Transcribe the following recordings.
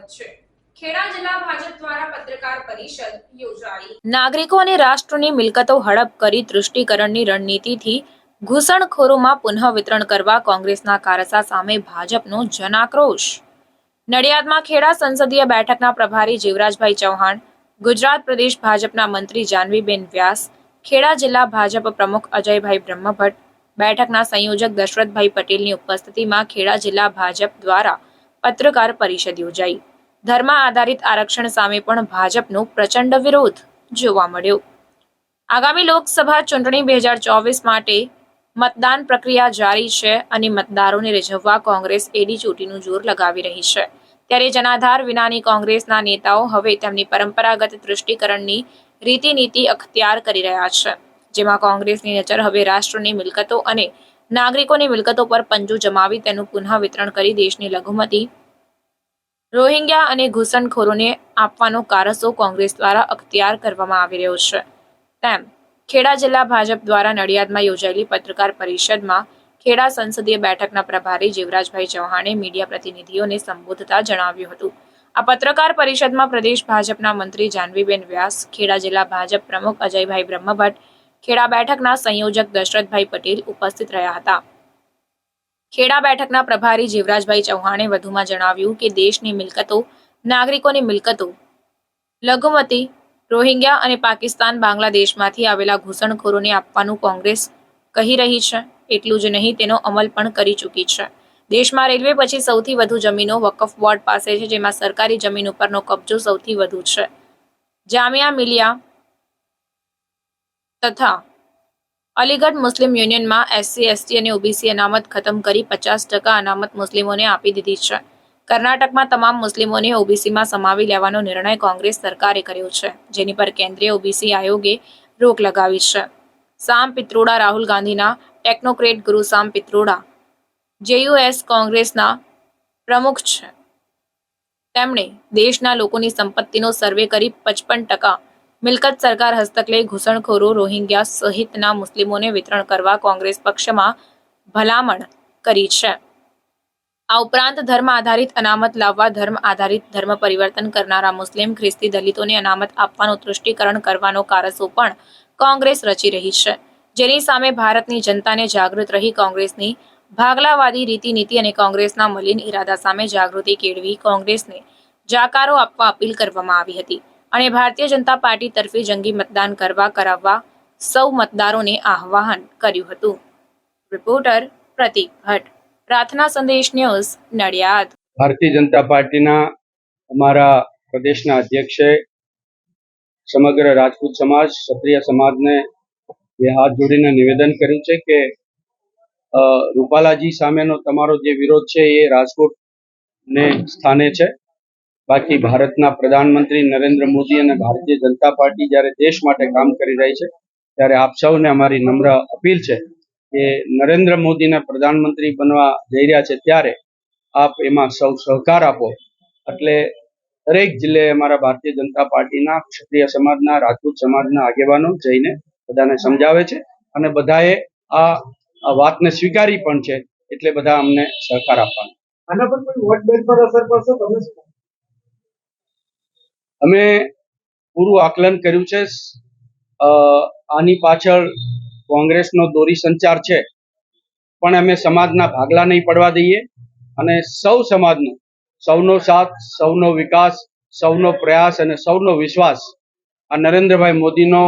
છે। ખેડા જિલ્લા ભાજપ દ્વારા પત્રકાર પરિષદ યોજાઈ। નાગરિકો અને રાષ્ટ્રની મિલકતો હડપ કરી તૃષ્ટિકરણની રણનીતિથી ઘૂસણખોરોમાં પુનઃ વિતરણ કરવા કોંગ્રેસના કારસા સામે ભાજપનો જનાક્રોશ। નડિયાદમાં ખેડા સંસદીય બેઠકના પ્રભારી જીવરાજભાઈ ચૌહાણ, ગુજરાત પ્રદેશ ભાજપના મંત્રી જાનવીબેન વ્યાસ, ખેડા જિલ્લા ભાજપ પ્રમુખ અજયભાઈ બ્રહ્મભટ્ટ, બેઠકના સંયોજક દશરથભાઈ પટેલની ઉપસ્થિતિમાં ખેડા જિલ્લા ભાજપ દ્વારા પત્રકાર પરિષદ યોજાઈ। ધર્મ આધારિત આરક્ષણ સામે પણ ભાજપનો પ્રચંડ વિરોધ જોવા મળ્યો। આગામી લોકસભા ચૂંટણી 2024 માટે મતદાન પ્રક્રિયા જારી છે અને મતદારોને રીઝવવા કોંગ્રેસ એડી ચોટીનું જોર લગાવી રહી છે। ત્યારે જનાધાર વિનાની કોંગ્રેસના નેતાઓ હવે તેમની પરંપરાગત તૃષ્ટિકરણની રીતિનીતિ અખત્યાર કરી રહ્યા છે, જેમાં કોંગ્રેસની નજર હવે રાષ્ટ્રની મિલકતો અને નાગરિકોની મિલકતો પર પંજો જમાવી તેનું પુનઃ વિતરણ કરી દેશની લઘુમતી રોહિંગ્યા અને ઘૂસણખોરોને આપવાનો કારસો કોંગ્રેસ દ્વારા અખત્યાર કરવામાં આવી રહ્યો છે, તેમ ખેડા જિલ્લા ભાજપ દ્વારા નડિયાદમાં યોજાયેલી પત્રકાર પરિષદમાં ખેડા સંસદીય બેઠકના પ્રભારી જીવરાજભાઈ ચૌહાણે મીડિયા પ્રતિનિધિઓને સંબોધતા જણાવ્યું હતું। આ પત્રકાર પરિષદમાં પ્રદેશ ભાજપના મંત્રી જાનવીબેન વ્યાસ, ખેડા જિલ્લા ભાજપ પ્રમુખ અજયભાઈ બ્રહ્મભટ્ટ, ખેડા બેઠકના સંયોજક દશરથભાઈ પટેલ ઉપસ્થિત રહ્યા હતા। ખેડા બેઠકના પ્રભારી જીવરાજભાઈ ચૌહાણે વધુમાં જણાવ્યું કે દેશની મિલકતો, નાગરિકોની મિલકતો લઘુમતી રોહિંગ્યા અને પાકિસ્તાન, બાંગ્લાદેશમાંથી આવેલા ઘૂસણખોરોને આપવાનું કોંગ્રેસ કહી રહી છે। એટલું જ નહીં, તેનો અમલ પણ કરી ચૂકી છે। દેશમાં રેલવે પછી સૌથી વધુ જમીનો વકફ બોર્ડ પાસે છે, જેમાં સરકારી જમીન ઉપરનો કબજો સૌથી વધુ છે। જામિયા મિલિયા તથા અલીગઢ મુસ્લિમ યુનિયનમાં SC, ST અને OBC અનામત ખતમ કરી 50% અનામત મુસ્લિમોને આપી દીધી છે। કર્ણાટકમાં તમામ મુસ્લિમોને OBCમાં સમાવી લેવાનો નિર્ણય કોંગ્રેસ સરકારે કર્યો છે, જેની પર કેન્દ્રીય OBC આયોગે રોક લગાવી છે। સામ પિત્રોડા રાહુલ ગાંધીના ટેકનોક્રેટ ગુરુ સામ પિત્રોડા JUS કોંગ્રેસના પ્રમુખ છે। તેમણે દેશના લોકોની સંપત્તિનો સર્વે કરી 55% મિલકત સરકાર હસ્તક લઈ ઘૂસણખોરો રોહિંગ્યા સહિતના મુસ્લિમોને વિતરણ કરવા કોંગ્રેસ પક્ષમાં ભલામણ કરી છે। આ ઉપરાંત ધર્મ આધારિત અનામત લાવવા, ધર્મ આધારિત ધર્મ પરિવર્તન કરનારા મુસ્લિમ, ખ્રિસ્તી, દલિતોને અનામત આપવાનું તૃષ્ટિકરણ કરવાનો કારસો પણ કોંગ્રેસ રચી રહી છે, જેની સામે ભારતની જનતાને જાગૃત રહી કોંગ્રેસની ભાગલાવાદી રીતિનીતિ અને કોંગ્રેસના મલિન ઇરાદા સામે જાગૃતિ કેળવી કોંગ્રેસને જાકારો આપવા અપીલ કરવામાં આવી હતી અને ભારતીય જનતા પાર્ટી તરફી જંગી મતદાન કરાવવા સૌ મતદારોને આહ્વાન કર્યું હતું। રિપોર્ટર પ્રતિક ભટ્ટ, પ્રાર્થના સંદેશ ન્યૂઝ, નડિયાદ। ભારતીય જનતા પાર્ટીના અમારા પ્રદેશના અધ્યક્ષે સમગ્ર રાજપૂત સમાજ, ક્ષત્રિય સમાજને હાથ જોડીને નિવેદન કર્યું છે કે રૂપાલાજી સામેનો તમારો જે વિરોધ છે એ રાજકોટને સ્થાને છે। બાકી ભારતના પ્રધાનમંત્રી નરેન્દ્ર મોદી અને ભારતીય જનતા પાર્ટી જ્યારે દેશ માટે કામ કરી રહી છે, ત્યારે આપ સૌને અમારી નમ્ર અપીલ છે કે નરેન્દ્ર મોદીને પ્રધાનમંત્રી બનવા જઈ રહ્યા છે, ત્યારે આપ એમાં સૌ સહકાર આપો। એટલે દરેક જિલ્લે અમારા ભારતીય જનતા પાર્ટીના, ક્ષત્રિય સમાજના, રાજપૂત સમાજના આગેવાનો જઈને બધાને સમજાવે છે અને બધાએ આ વાતને સ્વીકારી પણ છે, એટલે બધા અમને સહકાર આપવાનો। આના પર કોઈ વોટ બેંક પર અસર પડશે? તમે અમે પૂરું આકલન કર્યું છે। આની પાછળ કોંગ્રેસનો દોરી સંચાર છે, પણ અમે સમાજના ભાગલા નહીં પડવા દઈએ અને સૌ સમાજનો, સૌનો સાથ, સૌનો વિકાસ, સૌનો પ્રયાસ અને સૌનો વિશ્વાસ આ નરેન્દ્રભાઈ મોદીનો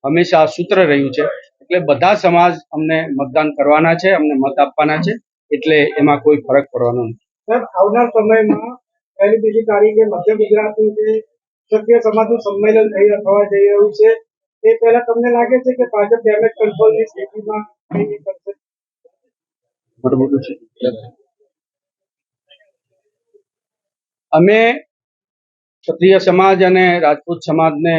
હંમેશા સૂત્ર રહ્યું છે। એટલે બધા સમાજ અમને મતદાન કરવાના છે, અમને મત આપવાના છે, એટલે એમાં કોઈ ફરક પડવાનો નથી। સર, આવનાર સમયમાં 1લી તારીખે મધ્ય ગુજરાતનું જે ક્ષત્રિય સમાજનું સંમેલન થવા જઈ રહ્યું છે, એ પહેલા તમને લાગે છે કે ભાજપ ડેમેજ કંટ્રોલની સ્થિતિમાં કરશે? અમે ક્ષત્રિય સમાજ અને રાજપૂત સમાજને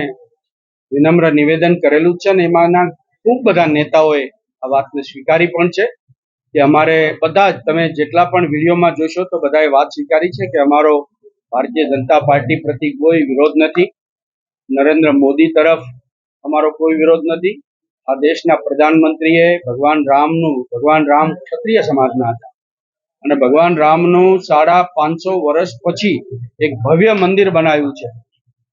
વિનમ્ર નિવેદન કરેલું છે અને એમાંના ખૂબ બધા નેતાઓએ આ વાતને સ્વીકારી પણ છે કે અમારે બધા જ, તમે જેટલા પણ વિડીયોમાં જોશો તો બધાએ વાત સ્વીકારી છે કે અમારો ભારતીય જનતા પાર્ટી પ્રતિ કોઈ વિરોધ નથી, નરેન્દ્ર મોદી તરફ અમારો કોઈ વિરોધ નથી। આ દેશના પ્રધાનમંત્રીએ ભગવાન રામ ક્ષત્રિય સમાજના હતા અને ભગવાન રામનું 550 વર્ષ પછી એક ભવ્ય મંદિર બનાવ્યું છે.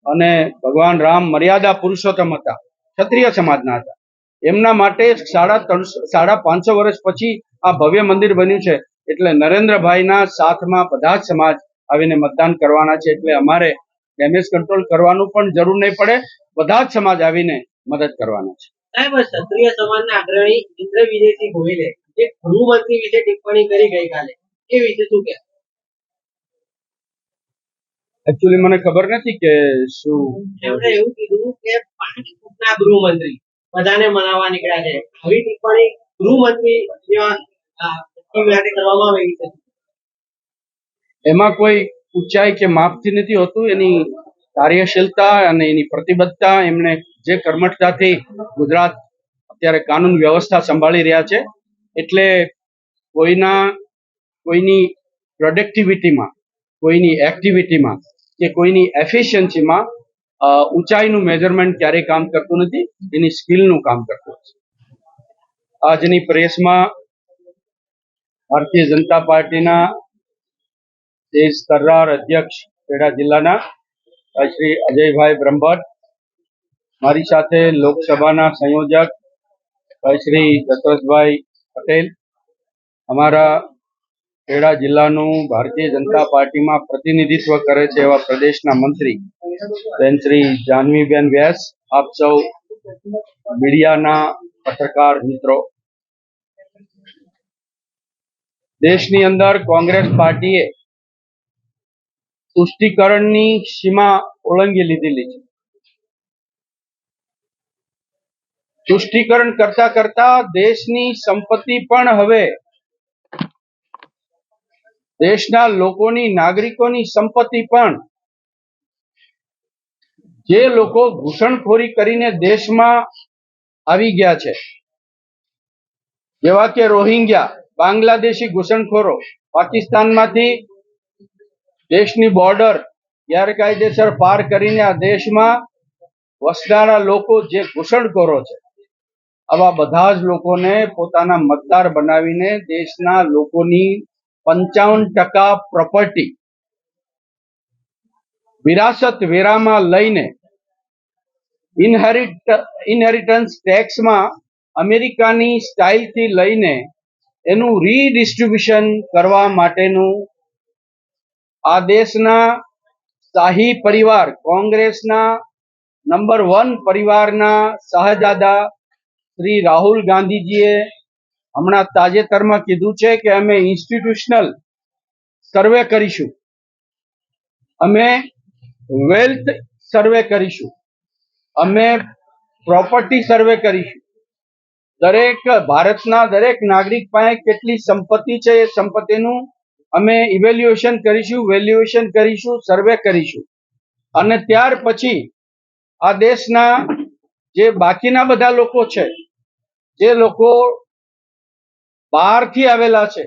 અને ભગવાન રામ મર્યાદા પુરુષોત્તમ હતા, ક્ષત્રિય સમાજના હતા. એમના માટે 550 વર્ષ પછી આ ભવ્ય મંદિર બન્યું છે. એટલે નરેન્દ્રભાઈના સાથમાં બધા જ સમાજ આવીને મતદાન કરવાના છે. એટલે અમારે ડેમેજ કંટ્રોલ કરવાનું પણ જરૂર નહીં પડે, બધા જ સમાજ આવીને મદદ કરવાના છે. સાહેબ, ક્ષત્રિય સમાજના અગ્રણી ઇન્દ્ર વિજયસિંહ ગોહિલે જે ગૃહમંત્રી વિશે ટિપ્પણી કરી ગઈકાલે, એ વિશે શું કહે? એકચ્યુઅલી મને ખબર નથી કે શું એમણે એવું કીધું કે 5 ફૂટના ગૃહમંત્રી બધાને મનાવવા નીકળ્યા છે. આવી ટિપ્પણી ગૃહમંત્રી કરવામાં આવી છે. એમાં કોઈ ઊંચાઈ કે માપથી નથી હોતું. એની કાર્યશીલતા અને એની પ્રતિબદ્ધતા, એમણે જે કર્મઠતાથી ગુજરાત અત્યારે કાનૂન વ્યવસ્થા સંભાળી રહ્યા છે, એટલે કોઈની પ્રોડક્ટિવિટીમાં, કોઈની એક્ટિવિટીમાં કે કોઈની એફિશિયન્સીમાં ઊંચાઈનું મેજરમેન્ટ ક્યારેય કામ કરતું નથી, એની સ્કિલનું કામ કરતું છે. આજની પ્રેસમાં ભારતીય જનતા પાર્ટીના દેશ તર્રાર અધ્યક્ષ ખેડા જિલ્લાના શ્રી અજયભાઈ બ્રહ્મભટ્ટ, મારી સાથે લોકસભાના સંયોજક શ્રી દશરથભાઈ પટેલ, અમારા ખેડા જિલ્લાનું ભારતીય જનતા પાર્ટીમાં પ્રતિનિધિત્વ કરે છે એવા પ્રદેશના મંત્રી બેન શ્રી જાહ્નવીબેન વ્યાસ, આપ સૌ મીડિયાના પત્રકાર મિત્રો, દેશની અંદર કોંગ્રેસ પાર્ટીએ તુષ્ટિકરણની સીમા ઓળંગી લીધેલી છે. તુષ્ટિકરણ કરતા કરતા દેશની સંપત્તિ પણ હવે દેશના લોકોની, નાગરિકોની સંપત્તિ પણ જે લોકો ઘૂસણખોરી કરીને દેશમાં આવી ગયા છે, જેવા કે રોહિંગ્યા, બાંગ્લાદેશી ઘૂસણખોરો, પાકિસ્તાનમાંથી દેશની બોર્ડર ગેરકાયદેસર પાર કરીને આ દેશમાં વસનારા લોકો જે ઘૂસણખોરો છે, આવા બધા જ લોકોને પોતાના મતદાર બનાવીને દેશના લોકોની 55% પ્રોપર્ટી વિરાસત વેરામાં લઈને ઇનહેરિટન્સ ટેક્સમાં અમેરિકાની સ્ટાઇલથી લઈને એનું રીડિસ્ટ્રીબ્યુશન કરવા માટેનું આ દેશના શાહી પરિવાર, કોંગ્રેસના નંબર 1 પરિવારના શાહજાદા શ્રી રાહુલ ગાંધીજીએ હમણાં તાજેતરમાં કીધું છે કે અમે ઇન્સ્ટિટ્યુશનલ સર્વે કરીશું, અમે વેલ્થ સર્વે કરીશું, અમે પ્રોપર્ટી સર્વે કરીશું. ભારતના દરેક નાગરિક પાસે કેટલી સંપત્તિ છે એ સંપત્તિનું અમે ઇવેલ્યુએશન કરીશું, વેલ્યુએશન કરીશું, સર્વે કરીશું. અને ત્યાર પછી આ દેશના જે બાકીના બધા લોકો છે, જે લોકો બહારથી આવેલા છે,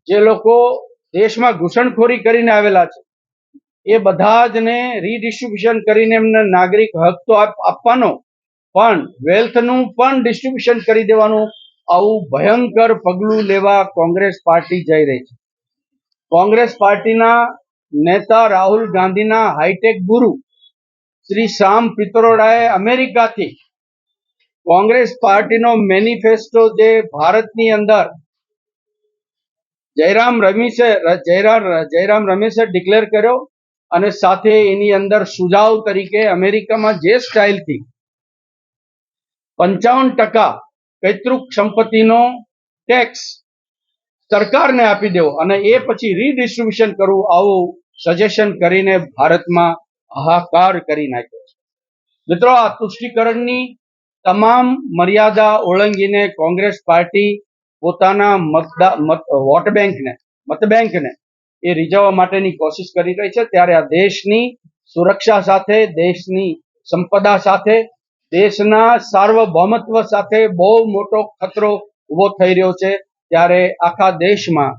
જે લોકો દેશમાં ઘૂસણખોરી કરીને આવેલા છે, એ બધા જને રીડિસ્ટ્રીબ્યુશન કરીને એમને નાગરિક હક તો આપવાનો, પણ વેલ્થનું પણ ડિસ્ટ્રીબ્યુશન કરી દેવાનું, આવું ભયંકર પગલું લેવા કોંગ્રેસ પાર્ટી જઈ રહી છે. કોંગ્રેસ પાર્ટીના નેતા રાહુલ ગાંધીના હાઈટેક ગુરુ શ્રી શ્યામ પિત્રોડાએ અમેરિકાથી કોંગ્રેસ પાર્ટીનો મેનિફેસ્ટો જે ભારતની અંદર જયરામ રમેશે ડિક્લેર કર્યો, અને સાથે એની અંદર સુઝાવ તરીકે અમેરિકામાં જે સ્ટાઇલથી 55% પૈતૃક સંપત્તિનો ટેક્સ સરકારને આપી દેવો અને એ પછી રીડિસ્ટ્રીબ્યુશન કરવું, આવું સજેશન કરીને ભારતમાં હાહાકાર કરી નાખ્યો છે. મિત્રો, આ તુષ્ટિકરણની તમામ મર્યાદા ઓળંગીને કોંગ્રેસ પાર્ટી પોતાના મત બેંકને એ રીઝવવા માટેની કોશિશ કરી રહી છે. ત્યારે આ દેશની સુરક્ષા સાથે, દેશની સંપદા સાથે, દેશના સાર્વભૌમત્વ સાથે બહુ મોટો ખતરો ઉભો થઈ રહ્યો છે. ત્યારે આખા દેશમાં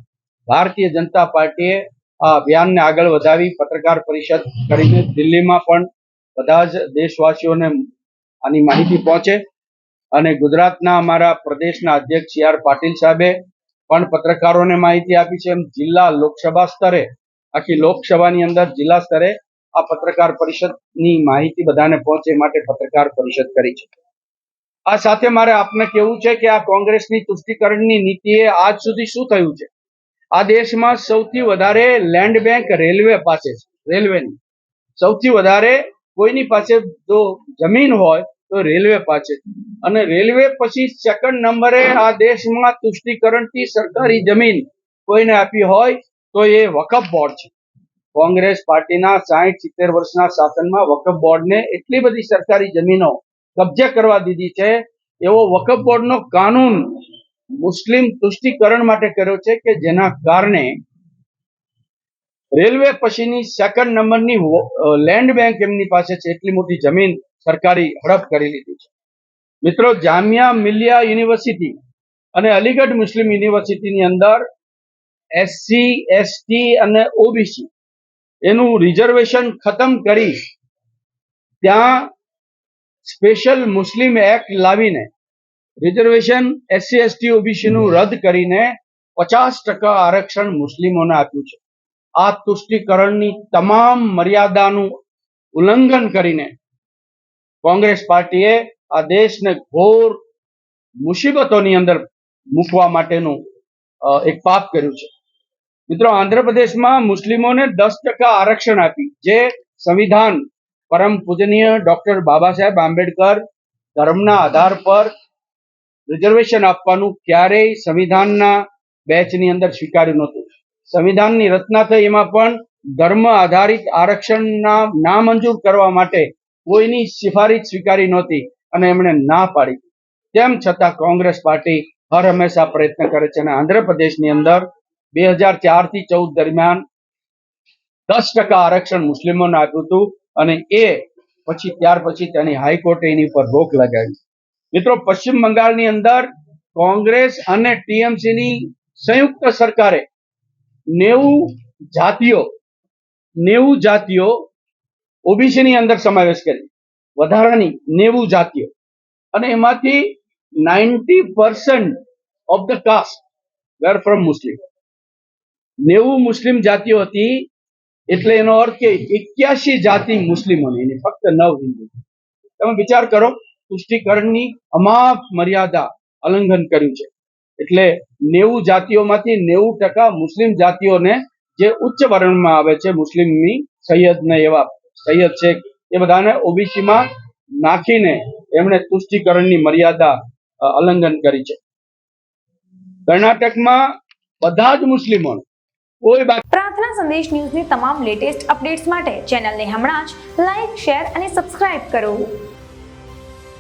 ભારતીય જનતા પાર્ટીએ આ અભિયાનને આગળ વધાવી પત્રકાર પરિષદ કરીને દિલ્હીમાં પણ બધા જ દેશવાસીઓને આની માહિતી પહોંચે. અને ગુજરાતના અમારા પ્રદેશના અધ્યક્ષ સી આર પાટીલ સાહેબે પણ પત્રકારોને માહિતી આપી છે એમ જિલ્લા લોકસભા સ્તરે આખી લોકસભાની અંદર જિલ્લા સ્તરે આ પત્રકાર પરિષદની માહિતી બધાને પહોંચે માટે પત્રકાર પરિષદ કરી છે. આ સાથે મારે આપને કહેવું છે કે આ કોંગ્રેસની તુષ્ટિકરણની નીતિએ આજ સુધી શું થયું છે, આ દેશમાં સૌથી વધારે લેન્ડ બેંક રેલવે પાસે છે. રેલવેની સૌથી વધારે કોઈની પાસે જો જમીન હોય તો રેલવે પાસે, અને રેલવે પછી સેકન્ડ નંબરે આ દેશમાં તુષ્ટિકરણથી સરકારી જમીન કોઈને આપી હોય તો એ વકફ બોર્ડ છે. કોંગ્રેસ પાર્ટીના 60-70 વર્ષના શાસનમાં વકફ બોર્ડને એટલી બધી સરકારી જમીનો કબજે કરવા દીધી છે. એવો વકફ બોર્ડનો કાનૂન મુસ્લિમ તુષ્ટિકરણ માટે કર્યો છે કે જેના કારણે રેલવે પછીની સેકન્ડ નંબરની લેન્ડ બેંક એમની પાસે છે, એટલી મોટી જમીન સરકારી હડપ કરી લીધી છે. મિત્રો, જામિયા મિલિયા યુનિવર્સિટી અને અલીગઢ મુસ્લિમ યુનિવર્સિટીની અંદર એસસી, એસટી અને ઓબીસી એનું રિઝર્વેશન ખતમ કરી ત્યાં સ્પેશિયલ મુસ્લિમ એક્ટ લાવીને રિઝર્વેશન એસસી, એસટી, ઓબીસી નું રદ કરીને 50% આરક્ષણ મુસ્લિમોને આપ્યું છે. આ તુષ્ટિકરણની તમામ મર્યાદાનું ઉલ્લંઘન કરીને કોંગ્રેસ પાર્ટીએ આ દેશને ઘોર મુસીબતોની અંદર મૂકવા માટેનું એક પાપ કર્યું છે. મિત્રો, આંધ્રપ્રદેશમાં મુસ્લિમોને 10% આરક્ષણ આપી, જે સંવિધાન પરમ પૂજનીય ડોક્ટર બાબા સાહેબ આંબેડકર ધર્મના આધાર પર રિઝર્વેશન આપવાનું ક્યારેય સંવિધાનના બેચની અંદર સ્વીકાર્યું નહોતું. સંવિધાનની રચના થઈ એમાં પણ ધર્મ આધારિત આરક્ષણના નામંજૂર કરવા માટે કોઈની સિફારિશ સ્વીકારી નહોતી અને એમણે ના પાડી. તેમ છતાં કોંગ્રેસ પાર્ટી હર હંમેશા પ્રયત્ન કરે છે અને આંધ્રપ્રદેશની અંદર 2004 થી 14 દરમિયાન 10% આરક્ષણ મુસ્લિમોને આપ્યું હતું અને એ પછી ત્યાર પછી તેની હાઈકોર્ટે એની પર રોક લગાવી. મિત્રો, પશ્ચિમ બંગાળની અંદર કોંગ્રેસ અને ટીએમસીની સંયુક્ત સરકારે 90 જાતિઓ ઓબીસીની અંદર સમાવેશ કરી, વધારાની 90 જાતિઓ, અને એમાંથી 90% of the caste were from Muslim. 90 મુસ્લિમ જાતિઓ હતી, એટલે એનો અર્થ કે 81 જાતિ મુસ્લિમોની, એની ફક્ત 9 હિન્દુ. તમે વિચાર કરો, તુષ્ટિકરણની અમાપ મર્યાદા ઉલ્લંઘન કર્યું છે. એટલે 90 જાતિઓમાંથી 90% મુસ્લિમ જાતિઓને જે ઉચ્ચ વર્ણમાં આવે છે, મુસ્લિમની સૈયદ ને એવા સૈયદ છે, એ બધાને ઓબીસીમાં નાખીને એમણે તુષ્ટિકરણની મર્યાદા ઉલ્લંઘન કરી છે. કર્ણાટકમાં બધા જ મુસ્લિમોને કોઈ પ્રાર્થના સંદેશ ન્યૂઝની તમામ લેટેસ્ટ અપડેટ્સ માટે ચેનલને હમણાં જ લાઈક, શેર અને સબસ્ક્રાઇબ કરો.